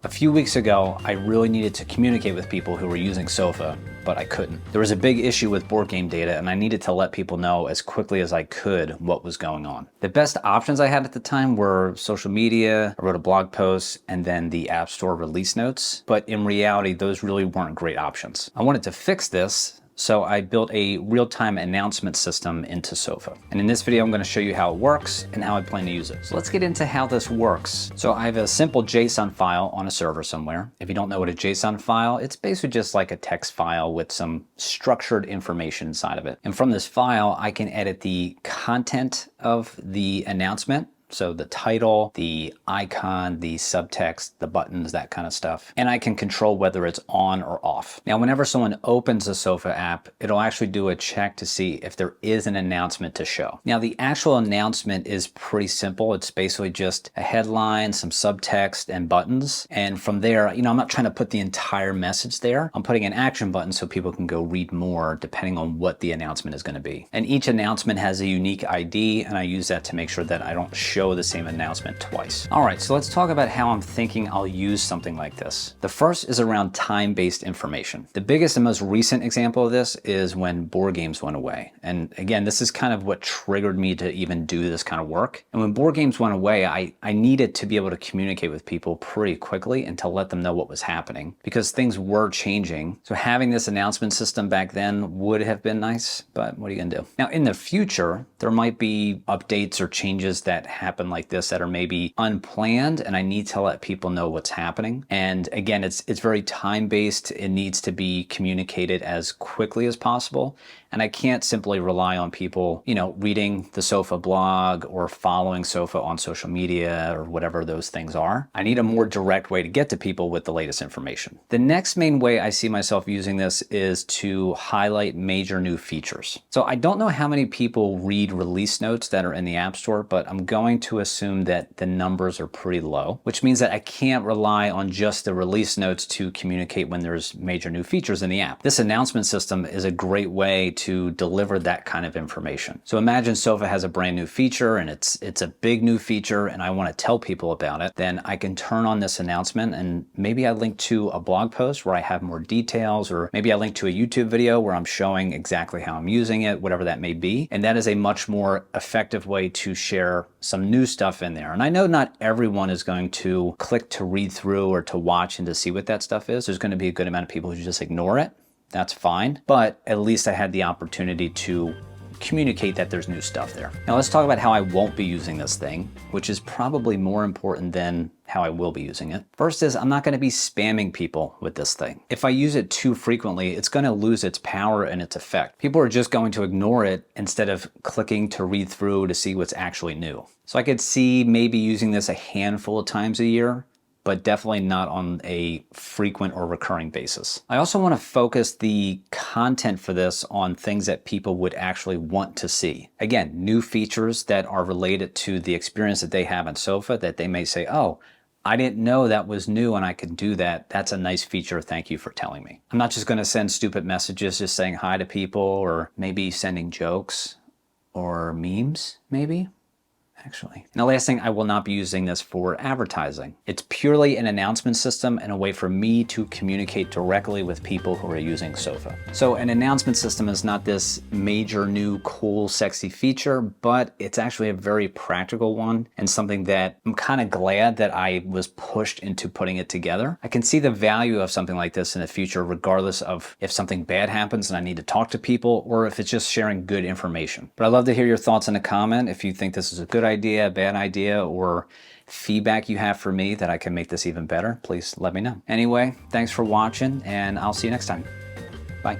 A few weeks ago, I really needed to communicate with people who were using Sofa, but I couldn't. There was a big issue with board game data, and I needed to let people know as quickly as I could what was going on. The best options I had at the time were social media, I wrote a blog post, and then the App Store release notes. But in reality, those really weren't great options. I wanted to fix this, so I built a real-time announcement system into Sofa. And in this video, I'm gonna show you how it works and how I plan to use it. So let's get into how this works. So I have a simple JSON file on a server somewhere. If you don't know what a JSON file, it's basically just like a text file with some structured information inside of it. And from this file, I can edit the content of the announcement. So the title, the icon, the subtext, the buttons, that kind of stuff. And I can control whether it's on or off. Now, whenever someone opens a Sofa app, it'll actually do a check to see if there is an announcement to show. Now, the actual announcement is pretty simple. It's basically just a headline, some subtext, and buttons. And from there, I'm not trying to put the entire message there. I'm putting an action button so people can go read more depending on what the announcement is going to be. And each announcement has a unique ID, and I use that to make sure that I don't show the same announcement twice. All right, so let's talk about how I'm thinking I'll use something like this. The first is around time-based information. The biggest and most recent example of this is when board games went away. And again, this is kind of what triggered me to even do this kind of work. And when board games went away, I needed to be able to communicate with people pretty quickly and to let them know what was happening because things were changing. So having this announcement system back then would have been nice, but what are you gonna do? Now, in the future, there might be updates or changes that happen like this that are maybe unplanned, and I need to let people know what's happening. And again, it's very time-based. It needs to be communicated as quickly as possible. And I can't simply rely on people, reading the Sofa blog or following Sofa on social media or whatever those things are. I need a more direct way to get to people with the latest information. The next main way I see myself using this is to highlight major new features. So I don't know how many people read release notes that are in the App Store, but I'm going to assume that the numbers are pretty low, which means that I can't rely on just the release notes to communicate when there's major new features in the app. This announcement system is a great way to deliver that kind of information. So imagine Sofa has a brand new feature and it's a big new feature and I want to tell people about it. Then I can turn on this announcement and maybe I link to a blog post where I have more details, or maybe I link to a YouTube video where I'm showing exactly how I'm using it, whatever that may be. And that is a much more effective way to share some new stuff in there. And I know not everyone is going to click to read through or to watch and to see what that stuff is. There's going to be a good amount of people who just ignore it. That's fine. But at least I had the opportunity to communicate that there's new stuff there. Now let's talk about how I won't be using this thing, which is probably more important than how I will be using it. First is I'm not going to be spamming people with this thing. If I use it too frequently, it's going to lose its power and its effect. People are just going to ignore it instead of clicking to read through to see what's actually new. So I could see maybe using this a handful of times a year, but definitely not on a frequent or recurring basis. I also want to focus the content for this on things that people would actually want to see. Again, new features that are related to the experience that they have on Sofa that they may say, oh, I didn't know that was new and I could do that. That's a nice feature. Thank you for telling me. I'm not just going to send stupid messages just saying hi to people, or maybe sending jokes or memes, maybe. Actually. And the last thing, I will not be using this for advertising. It's purely an announcement system and a way for me to communicate directly with people who are using Sofa. So an announcement system is not this major new cool sexy feature, but it's actually a very practical one and something that I'm kind of glad that I was pushed into putting it together. I can see the value of something like this in the future, regardless of if something bad happens and I need to talk to people or if it's just sharing good information. But I'd love to hear your thoughts in a comment if you think this is a good idea, a bad idea, or feedback you have for me that I can make this even better. Please let me know. Anyway, thanks for watching and I'll see you next time. Bye.